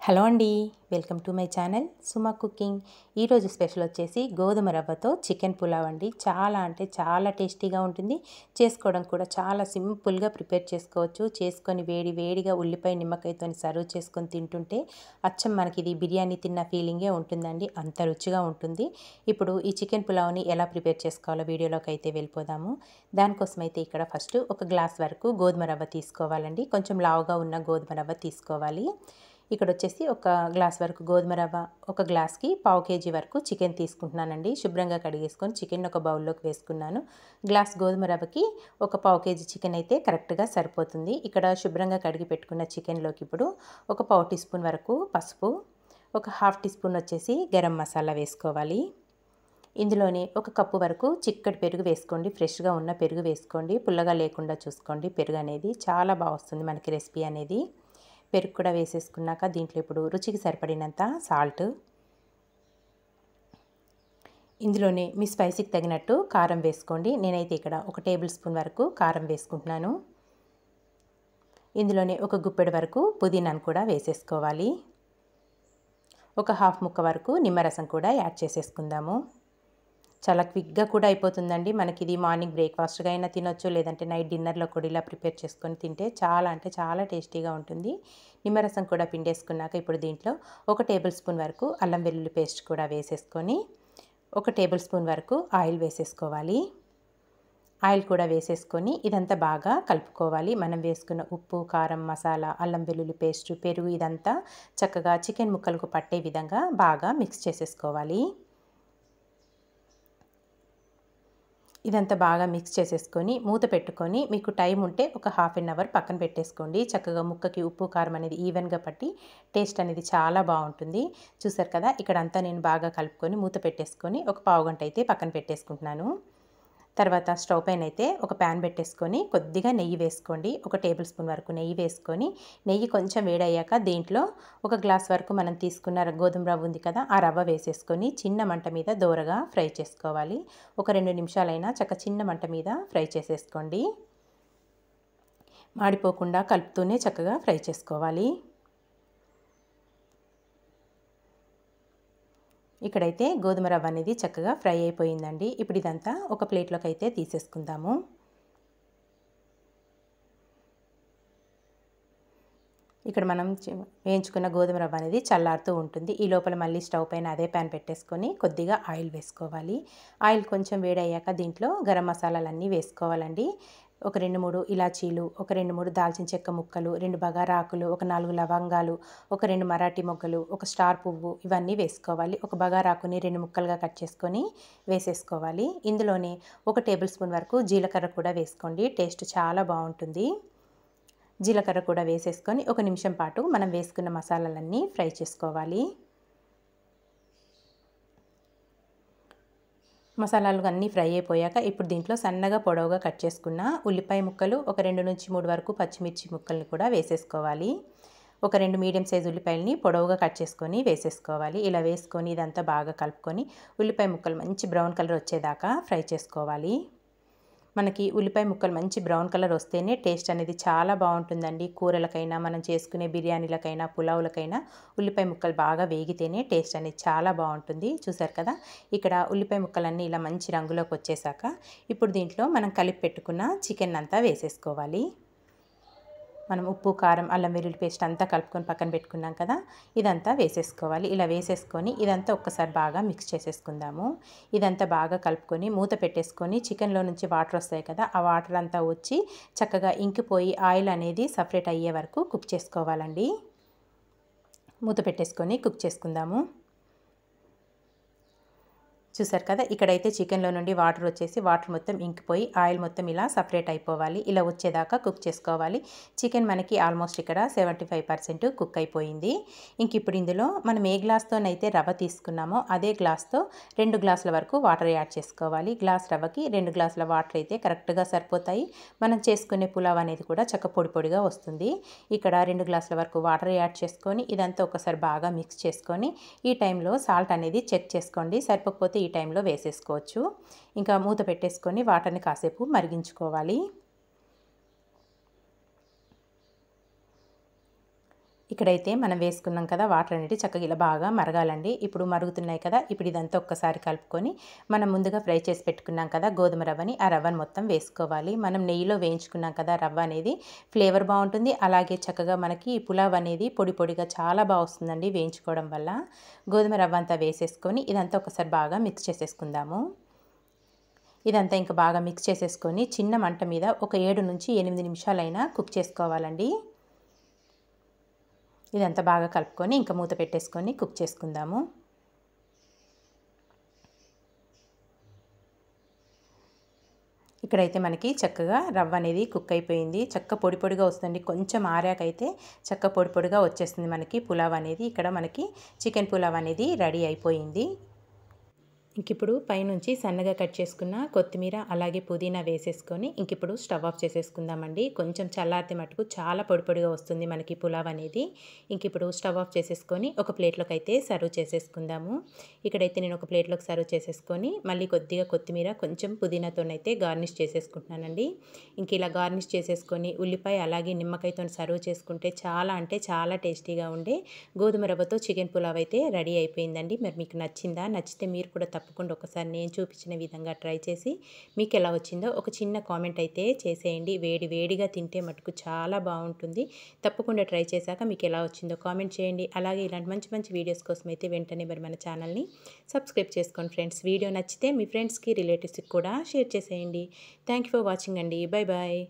Hello అండి, welcome to my channel Suma cooking. ఈరోజు special వచ్చేసి గోధుమ రవ్వతో చికెన్ పులావ్ అండి. చాలా అంటే చాలా టేస్టీగా ఉంటుంది. చేసుకోవడం కూడా చాలా సింపుల్గా ప్రిపేర్ చేసుకోవచ్చు. చేసుకొని వేడి వేడిగా ఉల్లిపాయ నిమ్మకాయతో సర్వ్ చేసుకొని తింటుంటే అచ్చం మనకి ఇది బిర్యానీ తిన్న ఫీలింగే ఉంటుందండి. అంత రుచిగా ఉంటుంది. ఇప్పుడు ఈ చికెన్ పులావ్ని ఎలా ప్రిపేర్ చేసుకోవాలో వీడియోలోకి అయితే వెళ్ళిపోదాము. దానికోసం అయితే ఇక్కడ ఫస్ట్ ఒక గ్లాస్ వరకు గోధుమ రవ్వ తీసుకోవాలండి. కొంచెం లావుగా ఉన్న గోధుమ రవ్వ తీసుకోవాలి. ఇక్కడ వచ్చేసి ఒక గ్లాస్ వరకు గోధుమ రవ్వ, ఒక గ్లాస్కి పావు కేజీ వరకు చికెన్ తీసుకుంటున్నానండి. శుభ్రంగా కడిగేసుకొని చికెన్ ఒక బౌల్లోకి వేసుకున్నాను. గ్లాస్ గోధుమ రవ్వకి ఒక పావు కేజీ చికెన్ అయితే కరెక్ట్గా సరిపోతుంది. ఇక్కడ శుభ్రంగా కడిగి పెట్టుకున్న చికెన్లోకి ఇప్పుడు ఒక పావు టీ స్పూన్ వరకు పసుపు, ఒక హాఫ్ టీ స్పూన్ వచ్చేసి గరం మసాలా వేసుకోవాలి. ఇందులోనే ఒక కప్పు వరకు చిక్కటి పెరుగు వేసుకోండి. ఫ్రెష్గా ఉన్న పెరుగు వేసుకోండి. పుల్లగా లేకుండా చూసుకోండి. పెరుగు అనేది చాలా బాగా వస్తుంది మనకి రెసిపీ అనేది. పెరుగు కూడా వేసేసుకున్నాక దీంట్లో ఇప్పుడు రుచికి సరిపడినంత సాల్ట్, ఇందులోనే మీ స్పైసీకి తగినట్టు కారం వేసుకోండి. నేనైతే ఇక్కడ ఒక టేబుల్ స్పూన్ వరకు కారం వేసుకుంటున్నాను. ఇందులోనే ఒక గుప్పెడు వరకు పుదీనాను కూడా వేసేసుకోవాలి. ఒక హాఫ్ ముక్క వరకు నిమ్మరసం కూడా యాడ్ చేసేసుకుందాము. చాలా క్విక్గా కూడా అయిపోతుందండి. మనకి ఇది మార్నింగ్ బ్రేక్ఫాస్ట్గా అయినా తినొచ్చు, లేదంటే నైట్ డిన్నర్లో కూడా ఇలా ప్రిపేర్ చేసుకొని తింటే చాలా అంటే చాలా టేస్టీగా ఉంటుంది. నిమ్మరసం కూడా పిండేసుకున్నాక ఇప్పుడు దీంట్లో ఒక టేబుల్ స్పూన్ వరకు అల్లం వెల్లుల్లి పేస్ట్ కూడా వేసేసుకొని ఒక టేబుల్ స్పూన్ వరకు ఆయిల్ వేసేసుకోవాలి. ఆయిల్ కూడా వేసేసుకొని ఇదంతా బాగా కలుపుకోవాలి. మనం వేసుకున్న ఉప్పు, కారం, మసాలా, అల్లం వెల్లుల్లి పేస్ట్, పెరుగు ఇదంతా చక్కగా చికెన్ ముక్కలకు పట్టే విధంగా బాగా మిక్స్ చేసేసుకోవాలి. ఇదంతా బాగా మిక్స్ చేసేసుకొని మూత పెట్టుకొని మీకు టైం ఉంటే ఒక హాఫ్ అన్ అవర్ పక్కన పెట్టేసుకోండి. చక్కగా ముక్కకి ఉప్పు కారం అనేది ఈవెన్గా పట్టి టేస్ట్ అనేది చాలా బాగుంటుంది. చూసారు కదా, ఇక్కడ అంతా నేను బాగా కలుపుకొని మూత పెట్టేసుకొని ఒక పావు గంట అయితే పక్కన పెట్టేసుకుంటున్నాను. తర్వాత స్టవ్ పైన అయితే ఒక ప్యాన్ పెట్టేసుకొని కొద్దిగా నెయ్యి వేసుకోండి. ఒక టేబుల్ స్పూన్ వరకు నెయ్యి వేసుకొని నెయ్యి కొంచెం వేడయ్యాక దీంట్లో ఒక గ్లాస్ వరకు మనం తీసుకున్న గోధుమ రవ్వ ఉంది కదా, ఆ రవ్వ వేసేసుకొని చిన్న మంట మీద దోరగా ఫ్రై చేసుకోవాలి. ఒక 2 నిమిషాలైనా చిన్న మంట మీద ఫ్రై చేసేసుకోండి. మాడిపోకుండా కలుపుతూనే చక్కగా ఫ్రై చేసుకోవాలి. ఇక్కడైతే గోధుమ రవ్వ అనేది చక్కగా ఫ్రై అయిపోయిందండి. ఇప్పుడు ఇదంతా ఒక ప్లేట్లోకి అయితే తీసేసుకుందాము. ఇక్కడ మనం వేయించుకున్న గోధుమ రవ్వ అనేది చల్లారుతూ ఉంటుంది. ఈ లోపల మళ్ళీ స్టవ్ పైన అదే ప్యాన్ పెట్టేసుకొని కొద్దిగా ఆయిల్ వేసుకోవాలి. ఆయిల్ కొంచెం వేడయ్యాక దీంట్లో గరం మసాలాలన్నీ వేసుకోవాలండి. ఒక 2-3 ఇలాచీలు, ఒక 2-3 దాల్చిన చెక్క ముక్కలు, 2 బగారా ఆకులు, ఒక 4 లవంగాలు, ఒక 2 మరాఠీ మొగ్గలు, ఒక స్టార్ పువ్వు ఇవన్నీ వేసుకోవాలి. ఒక బగారా ఆకుని 2 ముక్కలుగా కట్ చేసుకొని వేసేసుకోవాలి. ఇందులోనే ఒక టేబుల్ స్పూన్ వరకు జీలకర్ర కూడా వేసుకోండి. టేస్ట్ చాలా బాగుంటుంది. జీలకర్ర కూడా వేసేసుకొని ఒక నిమిషం పాటు మనం వేసుకున్న మసాలాలన్నీ ఫ్రై చేసుకోవాలి. మసాలాలు అన్నీ ఫ్రై అయిపోయాక ఇప్పుడు దీంట్లో సన్నగా పొడవుగా కట్ చేసుకున్న ఉల్లిపాయ ముక్కలు, ఒక 2-3 వరకు పచ్చిమిర్చి ముక్కల్ని కూడా వేసేసుకోవాలి. ఒక 2 మీడియం సైజు ఉల్లిపాయలని పొడవుగా కట్ చేసుకొని వేసేసుకోవాలి. ఇలా వేసుకొని ఇదంతా బాగా కలుపుకొని ఉల్లిపాయ ముక్కలు మంచి బ్రౌన్ కలర్ వచ్చేదాకా ఫ్రై చేసుకోవాలి. మనకి ఉల్లిపాయ ముక్కలు మంచి బ్రౌన్ కలర్ వస్తేనే టేస్ట్ అనేది చాలా బాగుంటుందండి. కూరలకైనా, మనం చేసుకునే బిర్యానీలకైనా, పులావులకైనా ఉల్లిపాయ ముక్కలు బాగా వేగితేనే టేస్ట్ అనేది చాలా బాగుంటుంది. చూసారు కదా, ఇక్కడ ఉల్లిపాయ ముక్కలన్నీ ఇలా మంచి రంగులోకి వచ్చేసాక ఇప్పుడు దీంట్లో మనం కలిపి పెట్టుకున్న చికెన్ అంతా వేసేసుకోవాలి. మనం ఉప్పు, కారం, అల్లం వెల్లుల్లి పేస్ట్ అంతా కలుపుకొని పక్కన పెట్టుకున్నాం కదా, ఇదంతా వేసేసుకోవాలి. ఇలా వేసేసుకొని ఇదంతా ఒక్కసారి బాగా మిక్స్ చేసేసుకుందాము. ఇదంతా బాగా కలుపుకొని మూత పెట్టేసుకొని చికెన్లో నుంచి వాటర్ వస్తాయి కదా, ఆ వాటర్ అంతా వచ్చి చక్కగా ఇంకిపోయి ఆయిల్ అనేది సపరేట్ అయ్యే వరకు కుక్ చేసుకోవాలండి. మూత పెట్టేసుకొని కుక్ చేసుకుందాము. చూసారు కదా, ఇక్కడైతే చికెన్లో నుండి వాటర్ వచ్చేసి వాటర్ మొత్తం ఇంకిపోయి ఆయిల్ మొత్తం ఇలా సపరేట్ అయిపోవాలి. ఇలా వచ్చేదాకా కుక్ చేసుకోవాలి. చికెన్ మనకి ఆల్మోస్ట్ ఇక్కడ 75% కుక్ అయిపోయింది. ఇంక ఇప్పుడు ఇందులో మనం ఏ గ్లాస్తోనైతే రవ్వ తీసుకున్నామో అదే గ్లాస్తో 2 గ్లాసుల వరకు వాటర్ యాడ్ చేసుకోవాలి. గ్లాస్ రవ్వకి 2 గ్లాసుల వాటర్ అయితే కరెక్ట్గా సరిపోతాయి. మనం చేసుకునే పులావ్ అనేది కూడా పొడి పొడిగా వస్తుంది. ఇక్కడ 2 గ్లాసుల వరకు వాటర్ యాడ్ చేసుకొని ఇదంతా ఒకసారి బాగా మిక్స్ చేసుకొని ఈ టైంలో సాల్ట్ అనేది చెక్ చేసుకోండి. సరిపోకపోతే ఈ టైంలో వేసేసుకోవచ్చు. ఇంకా మూత పెట్టేసుకొని వాటర్ని కాసేపు మరిగించుకోవాలి. ఇక్కడైతే మనం వేసుకున్నాం కదా వాటర్ అనేది చక్కగా ఇలా బాగా మరగాలండి. ఇప్పుడు మరుగుతున్నాయి కదా, ఇప్పుడు ఇదంతా ఒక్కసారి కలుపుకొని మనం ముందుగా ఫ్రై చేసి పెట్టుకున్నాం కదా గోధుమ రవ్వని, ఆ రవ్వని మొత్తం వేసుకోవాలి. మనం నెయ్యిలో వేయించుకున్నాం కదా రవ్వ అనేది ఫ్లేవర్ బాగుంటుంది. అలాగే చక్కగా మనకి పులావ్ అనేది పొడి పొడిగా చాలా బాగా వస్తుందండి వేయించుకోవడం వల్ల. గోధుమ రవ్వ అంతా వేసేసుకొని ఇదంతా ఒకసారి బాగా మిక్స్ చేసేసుకుందాము. ఇదంతా ఇంకా బాగా మిక్స్ చేసేసుకొని చిన్న మంట మీద ఒక 7 నుంచి 8 నిమిషాలైనా కుక్ చేసుకోవాలండి. ఇదంతా బాగా కలుపుకొని ఇంకా మూత పెట్టేసుకొని కుక్ చేసుకుందాము. ఇక్కడైతే మనకి చక్కగా రవ్వ అనేది కుక్ అయిపోయింది. పొడి పొడిగా వస్తుంది. కొంచెం ఆరాకైతే పొడి పొడిగా వచ్చేస్తుంది మనకి పులావ్ అనేది. ఇక్కడ మనకి చికెన్ పులావ్ అనేది రెడీ అయిపోయింది. ఇంకిప్పుడు పైనుంచి సన్నగా కట్ చేసుకున్న కొత్తిమీర అలాగే పుదీనా వేసేసుకొని ఇంకిప్పుడు స్టవ్ ఆఫ్ చేసేసుకుందామండి. కొంచెం చల్లారితే మటుకు చాలా పొడి పొడిగా వస్తుంది మనకి పులావ్ అనేది. ఇంకిప్పుడు స్టవ్ ఆఫ్ చేసేసుకొని ఒక ప్లేట్లోకి అయితే సర్వ్ చేసేసుకుందాము. ఇక్కడైతే నేను ఒక ప్లేట్లోకి సర్వ్ చేసేసుకొని మళ్ళీ కొద్దిగా కొత్తిమీర కొంచెం పుదీనాతోనైతే గార్నిష్ చేసేసుకుంటున్నానండి. ఇంక ఇలా గార్నిష్ చేసేసుకొని ఉల్లిపాయ అలాగే నిమ్మకాయతో సర్వ్ చేసుకుంటే చాలా అంటే చాలా టేస్టీగా ఉండే గోధుమ రవ్వతో చికెన్ పులావ్ అయితే రెడీ అయిపోయిందండి. మరి మీకు నచ్చిందా? నచ్చితే మీరు కూడా తప్పకుండా ఒకసారి నేను చూపించిన విధంగా ట్రై చేసి మీకు ఎలా వచ్చిందో ఒక చిన్న కామెంట్ అయితే చేసేయండి. వేడి వేడిగా తింటే మటుకు చాలా బాగుంటుంది. తప్పకుండా ట్రై చేశాక మీకు ఎలా వచ్చిందో కామెంట్ చేయండి. అలాగే ఇలాంటి మంచి మంచి వీడియోస్ కోసం అయితే వెంటనే మరి మన ఛానల్ని సబ్స్క్రైబ్ చేసుకోండి ఫ్రెండ్స్. వీడియో నచ్చితే మీ ఫ్రెండ్స్కి రిలేటివ్స్కి కూడా షేర్ చేసేయండి. థ్యాంక్ యూ ఫర్ వాచింగ్ అండి. Bye bye.